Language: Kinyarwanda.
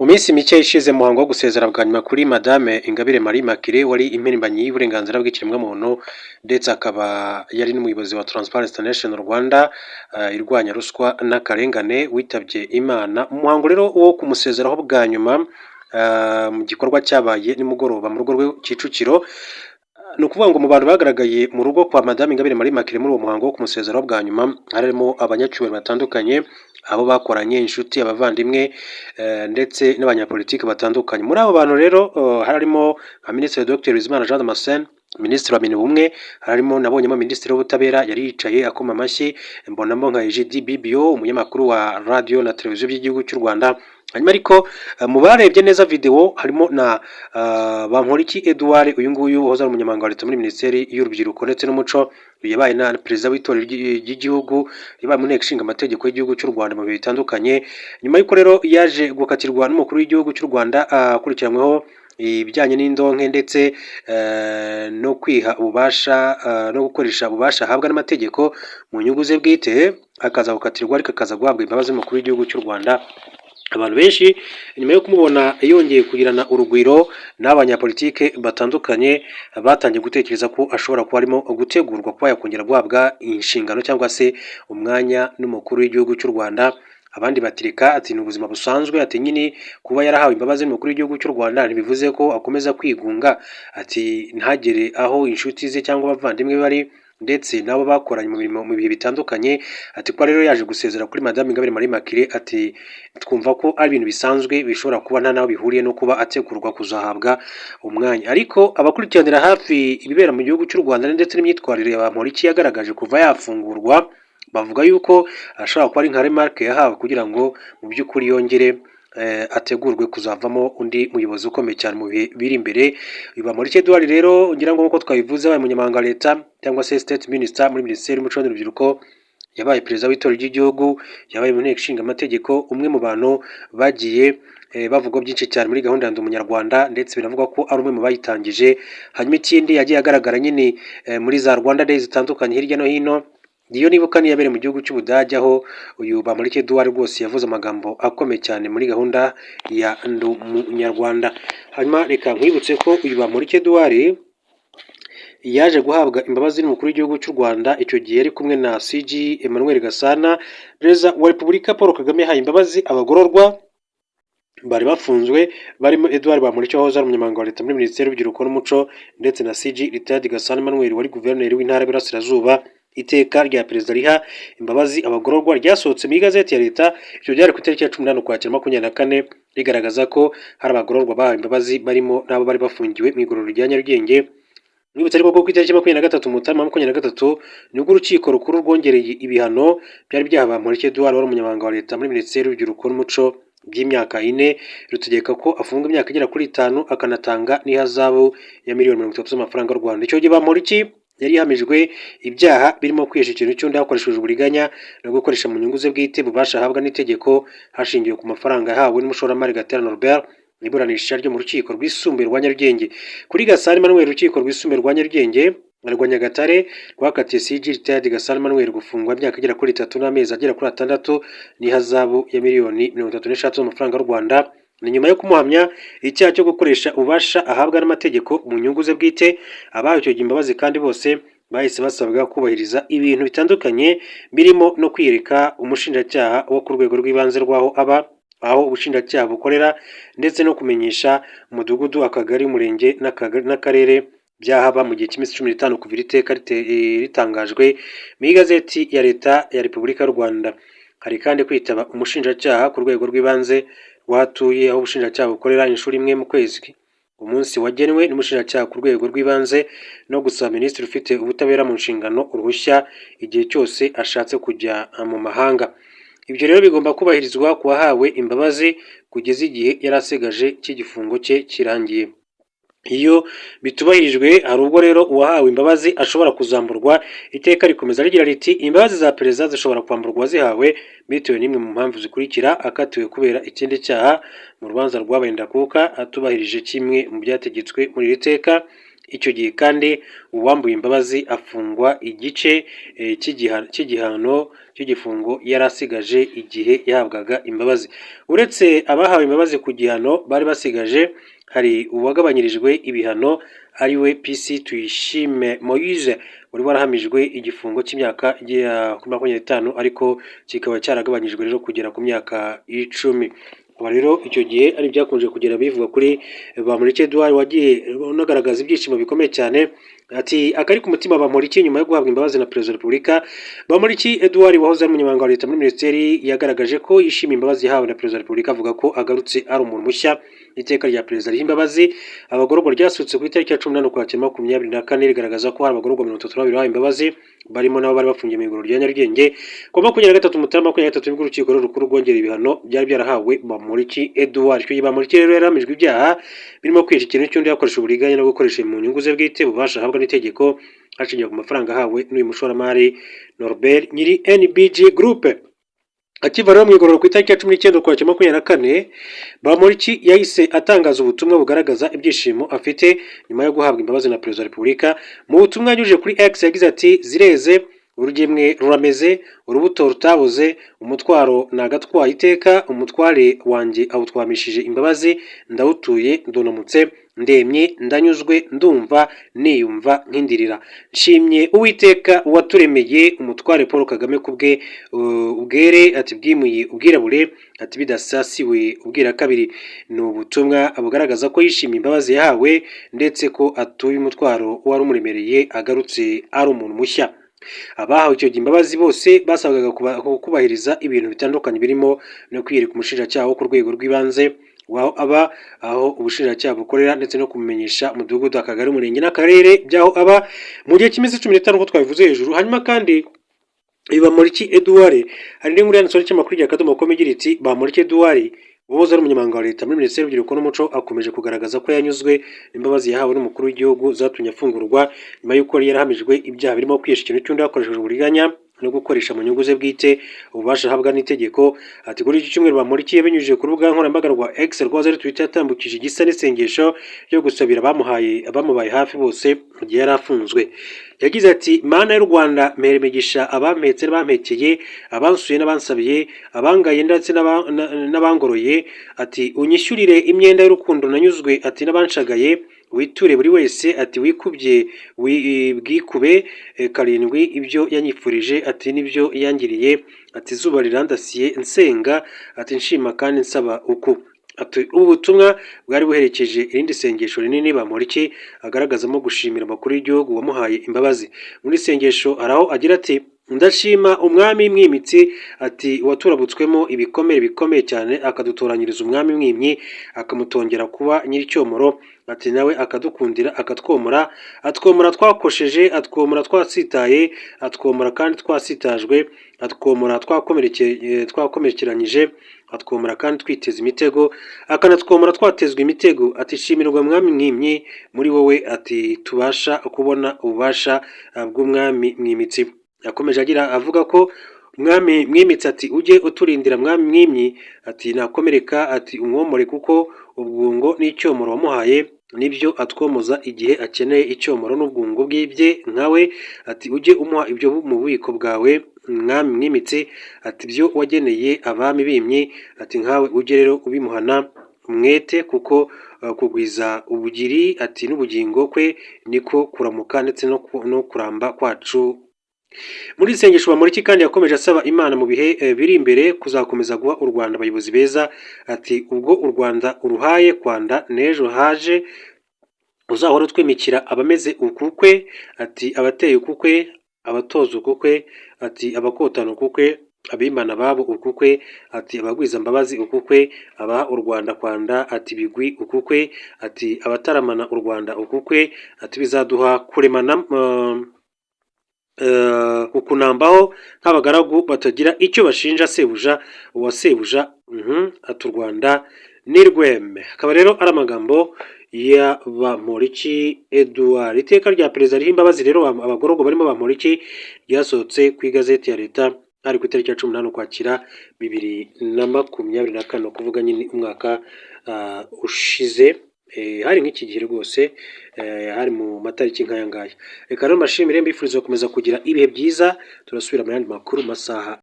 Mu minsi mike ishize muhango wo gusezera bwa nyuma kuri Madame Ingabire Marie Immaculée wari impirimbanyi y'uburenganzira bw'ikiremwamuntu ndetse akaba yari n'umuyobozi wa Transparency International Rwanda irwanya ruswa n'akarengane witabye Imana. Umuhango rero wo kumusezeraho bwa nyuma mu gikorwa cyabaye nimugoroba mu rugo rwe Kicukiro. Ni ukuvuga ngo mu bantu bagaragaye mu rugo kwa Madame Ingabire Marie Immaculée muri uwo muhango wo kumusezeraho bwa nyuma harimo abanyacyubahiro batandukanye, abo bakoranye, inshuti, abavandimwe ndetse n'abanyapolitiki batandukanye. Muri abo bantu rero harimo nka Minisitiri Dr Bizimana Jean Damascene, Minisitiri wa Minubumwe, harimo nabonyemo Minisitiri w'Ubutabera yari yicaye akoma amashyi, mbonamo nka Egidi Bibio, umunyamakuru wa radio na televiziyo by'igihugu cy'u Rwanda. Hanyuma ariko mu barebye neza video harimo na Bamporiki Edouard, uyu nguyu uhoza ari umunyamabanga wa leta muri Minisiteri y'Urubyiruko ndetse n'Umuco, yabaye na perezida w'itorero ry'igihugu, yabaye mu nteko ishinga amategeko y'igihugu cy'u Rwanda mu bihe bitandukanye. Nyuma y'uko rero yaje gukatirwa n'umukuru w'igihugu cy'u Rwanda akurikiranyweho ibijyanye n'indonke ndetse no kwiha ububasha no gukoresha ububasha ahabwa n'amategeko mu nyungu ze bwite, akaza gukatirwa ariko akaza guhabwa imbabazi n'umukuru w'igihugu cy'u Rwanda. Abantu benshi nyuma yo kumubona yongeye kugirana urugwiro n'abanyapolitike batandukanye batangiye gutekereza ko ashobora kuba arimo gutegurwa kuba yakongera guhabwa inshingano cyangwa se umwanya n'umukuru w'igihugu cy'u Rwanda. Abandi batirika ati ni ubuzima busanzwe, ati nyine kuba yarahawe imbabazi n'umukuru w'igihugu cy'u Rwanda ntibivuze ko akomeza kwigunga, ati ntagere aho inshuti ze cyangwa abavandimwe bari ndetse nabo bakoranye mu mirimo mu bihe bitandukanye. Ati ko rero yaje gusezera kuri Madame Ingabire Marie Immaculée, ati twumva ko ari ibintu bisanzwe bishobora kuba nta naho bihuriye no kuba ategurwa kuzahabwa umwanya. Ariko abakurikiranira hafi ibibera mu gihugu cy'u Rwanda ndetse n'imyitwarire ya Bamporiki yagaragaje kuva yafungurwa, bavuga yuko ashobora kuba ari nka remarque yahawe kugira ngo mu by'ukuri yongere ategurwe kuzavamo undi muyobozi ukomeye cyane mu bihe biri imbere. Bamporiki Edouard rero ngira ngo nk'uko twabivuze abaye umunyamabanga wa leta cyangwa se state minister muri Minisiteri y'Umuco n'Urubyiruko, yabaye perezida w'itorero ry'igihugu, yabaye mu nteko ishinga amategeko, umwe mu bantu bagiye bavuga byinshi cyane muri gahunda ya Ndi Umunyarwanda ndetse binavuga ko ari umwe mu bayitangije. Hanyuma ikindi yagiye agaragara nyine muri za Rwanda Day zitandukanye hirya no hino. Iyo nibuka ni yabereye mu gihugu cy'Ubudage aho uyu Bamporiki Edouard rwose yavuze amagambo akomeye cyane muri gahunda ya Ndi Umunyarwanda. Hanyuma reka nkwibutse ko uyu Bamporiki Edouard yaje guhabwa imbabazi n'umukuru w'igihugu cy'u Rwanda, icyo gihe yari kumwe na CG Emmanuel Gasana. Perezida wa Repubulika Paul Kagame yahaye imbabazi abagororwa bari bafunzwe barimo Edouard Bamporiki wahoze ari umunyamabanga wa leta muri Minisiteri y'Urubyiruko n'Umuco ndetse na CG Retired Gasana Emmanuel wari guverineri w'intara y'Iburasirazuba. Iteka rya perezida riha imbabazi abagororwa ryasohotse mu igazeti ya leta, icyo byari ku itariki ya 18 Ukwakira 2024, rigaragaza ko hari abagororwa bahawe imbabazi barimo n'abo bari bafungiwe mu igororero rya Nyarugenge. Mwibutse ariko ko ku itariki 23 Mutarama 2023 nibwo urukiko rukuru rwongereye ibihano byari byaha Bamporiki Edouard wari umunyamabanga wa leta muri Minisiteri y'Urubyiruko n'Umuco by'imyaka 4, rutegeka ko afunga imyaka igera kuri 5 akanatanga n'ihazabu ya miliyoni 30 z'amafaranga y'u Rwanda. Icyo gihe Bamporiki yari yahamijwe ibyaha birimo kwihesha ikintu cy'undi hakoreshejwe uburiganya no gukoresha mu nyungu ze bwite ububasha ahabwa n'itegeko hashingiwe ku mafaranga yahawe n'umushoramari Gatera Norbert iburanisha ryo mu rukiko rwisumbuye rwa Nyarugenge. Kuri Gasana Emmanuel urukiko rwisumbuye rwa Nyarugenge rwa Nyagatare rwakatiye CG Retired Gasana Emmanuel gufungwa imyaka igera kuri 3 n'amezi agera kuri 6 n'ihazabu ya miliyoni 33 z'amafaranga y'u Rwanda. Ni nyuma yo kumuhamya icyaha cyo gukoresha ububasha ahabwa n'amategeko mu nyungu ze bwite. Abahawe icyo gihe imbabazi kandi bose bahise basabwa kubahiriza ibintu bitandukanye birimo no kwiyereka umushinjacyaha wo ku rwego rw'ibanze rw'aho aba, aho ubushinjacyaha bukorera ndetse no kumenyesha umudugudu, akagari, umurenge n'akarere byahaba mu gihe cy'iminsi 15 kuva iri teka ritangajwe mu igazeti ya leta ya Repubulika y'u Rwanda. Hari kandi kwitaba umushinjacyaha ku rwego rw'ibanze watuye aho ubushinjacyaha bukorera inshuro imwe mu kwezi, umunsi wagenwe n'umushinjacyaha ku rwego rw'ibanze, no gusaba minisitiri ufite ubutabera mu nshingano uruhushya igihe cyose ashatse kujya mu mahanga. Ibyo rero bigomba kubahirizwa ku wahawe imbabazi kugeza igihe yari asigaje cy'igifungo cye kirangiye. Iyo bitubahirijwe hari ubwo rero uwahawe imbabazi ashobora kuzamburwa. Iteka rikomeza rigira riti imbabazi za perezida zishobora kwamburwa zihawe bitewe n'imwe mu mpamvu zikurikira: akatiwe kubera ikindi cyaha mu rubanza rwabaye ndakuka atubahirije kimwe mu byategetswe muri iri teka, icyo gihe kandi uwambuye imbabazi afungwa igice cy'igihano cy'igifungo yari asigaje igihe yahabwaga imbabazi. Uretse abahawe imbabazi ku gihano bari basigaje, hari uwagabanyirijwe ibihano ariwe PC Tuyishime Moise wari warahamijwe igifungo cy'imyaka 25 ariko kikaba cyaragabanyijwe rero kugera ku myaka 10. Aba rero icyo gihe ari byakunze kugera bivuga kuri Bamporiki Edouard wagiye unagaragaza ibyishimo bikomeye cyane, ati akari ku mutima Bamporiki nyuma yo guhabwa imbabazi na Perezida wa Repubulika. Bamporiki Edouard wahoze ari umunyamabanga wa leta muri minisiteri yagaragaje ko yishimiye imbabazi yahawe na Perezida wa Repubulika, avuga ko agarutse ari umuntu mushya. Iteka rya Perezida riha imbabazi abagororwa ryasutse ku itariki ya 18 Ukwakira 2024 rigaragaza ko hari abagororwa 32 bahawe imbabazi, barimo nabo bari bafungiye mu igororo rya Nyarugenge. Ku 23 Mutarama 2023 nibwo urukiko rukuru rwongera ibihano byari byarahawe Bamporiki Edouard. Icyo gihe Bamporiki rero yaramijwe ibyaha birimo kwica ikintu cy'undi, yakoresha uburiganya no gukoresha mu nyungu ze bwite ububasha ahabwa n'itegeko hashingiwe ku mafaranga ahawe n'uyu mushoramari Norbert nyiri NBG Group. Akiva rero mu igororo ku itariki ya 19 Ukwakira 2024, Bamporiki yahise atangaza ubutumwa bugaragaza ibyishimo afite nyuma yo guhabwa imbabazi na Perezida wa Repubulika. Mu butumwa yanyujije kuri X yagize ati zireze, urugemwe rurameze, urubuto rutaboze, umutwaro nagatwaye iteka, umutware wanjye awutwamishije imbabazi, ndawutuye ndonamutse, ndemye ndanyuzwe, ndumva niyumva nkindirira. Nshimye Uwiteka waturemeye umutware Paul Kagame kubwe ubwere, ati bwimuye ubwirabure, ati bidasasiwe ubwira kabiri. Ni ubutumwa bugaragaza ko yishimiye imbabazi yahawe ndetse ko atuye umutwaro wari umuremereye, agarutse ari umuntu mushya. Abahawe icyo gihe imbabazi bose basabwaga kubahiriza ibintu bitandukanye birimo no kwiyereka umushinjacyaha wo ku rwego rw'ibanze aho ubushinjacyaha bukorera, ndetse no kumenyesha umudugudu, akagari, umurenge n'akarere byaho aba mu gihe cy'iminsi 15 nk'uko twabivuze hejuru. Hanyuma kandi Bamporiki Edouard hari n'inkuru yanditswe n'ikinyamakuru rya Akadomo.com igira iti Bamporiki Edouard wahoze ari umunyamabanga wa leta muri minisiteri y'urubyiruko n'umuco akomeje kugaragaza ko yanyuzwe n'imbabazi yahawe n'umukuru w'igihugu zatumye afungurwa nyuma y'uko yari yarahamijwe ibyaha birimo kwica ikintu cy'undi hakoreshejwe uburiganya no gukoresha mu nyungu ze bwite ububasha ahabwa n'itegeko. Ati kuri iki cyumweru Bamporiki yabinyujije ku rubuga nkoranyambaga rwa X rwahoze ari Twitter yatambukije igisa n'isengesho ryo gusabira abamubaye hafi bose mu gihe yari afunzwe. Yagize ati Mana y'u Rwanda mpera imigisha abampetse n'abampekeye, abansuye n'abansabiye, abangaye ndetse n'abangoroye, ati unyishyurire imyenda y'urukundo nanyuzwe, ati n'abanshagaye witure buri wese, ati wikubye bwikube 7 ibyo yanyifurije, ati nibyo yangiriye, ati zuba rirandasiye nsenga, ati nshima kandi nsaba uku. Ati ubu butumwa bwari buherekeje irindi sengesho rinini Bamporiki agaragazamo gushimira amakuru y'igihugu wamuhaye imbabazi. Muri sengesho araho agira ati ndashima umwami mwimitsi, ati waturabutswemo ibikomere bikomeye cyane, akadutoranyiriza umwami mwimyi, akamutongera kuba nyiricyomoro, ati nawe akadukundira akatwomora, atwomora twakosheje, atwomora twasitaye, atwomora kandi twasitajwe, atwomora twakomerekeranyije, atwomora kandi twiteza imitego, akanatwomora twatezwe imitego. Ati shimirwa mwami mwimyi, muri wowe ati tubasha kubona ububasha bw'umwami mwimitsi. Yakomeje agira avuga ko mwami mwimitsi, ati ujye uturindira mwami mwimyi, ati nakomereka, ati umwomore kuko ubwungo n'icyomoro wamuhaye nibyo atwomoza igihe akeneye icyomoro n'ubwungo bw'ibye nkawe, ati ujye umuha ibyo mu bubiko bwawe mwami mwimitsi, ati byo wageneye abami bimyi, ati nkawe ujye rero ubimuhana umwete kuko kugwiza ubugiri, ati n'ubugingo kwe niko kuramuka ndetse no kuramba kwacu. Muri isengesho Bamporiki kandi yakomeje asaba Imana mu bihe biri imbere kuzakomeza guha u Rwanda abayobozi beza, ati ubwo u Rwanda uruhaye kwanda n'ejo haje uzahora twimikira abameze ukukwe, ati abateye ukukwe, abatoza ukukwe, ati abakotana ukukwe, abimana babo ukukwe, ati abagwiza mbabazi ukukwe, abaha u Rwanda kwanda, ati bigwi ukukwe, ati abataramana u Rwanda ukukwe, ati bizaduha kuremana ukunambaho nk'abagaragu batagira icyo bashinja sebuja uwa sebuja, ati u Rwanda ni rweme. Akaba rero ari amagambo ya Bamporiki Edouard. Iteka rya Perezida riha imbabazi rero abagororwa barimo Bamporiki ryasohotse ku igazeti ya leta ari ku itariki ya 18 Ukwakira 2024, kuvuga nyine umwaka ushize hari nk'iki gihe rwose hari mu matariki nk'aya ngaya. Reka rero mbashimire mbifuriza gukomeza kugira ibihe byiza, turasubira mu yandi makuru masaha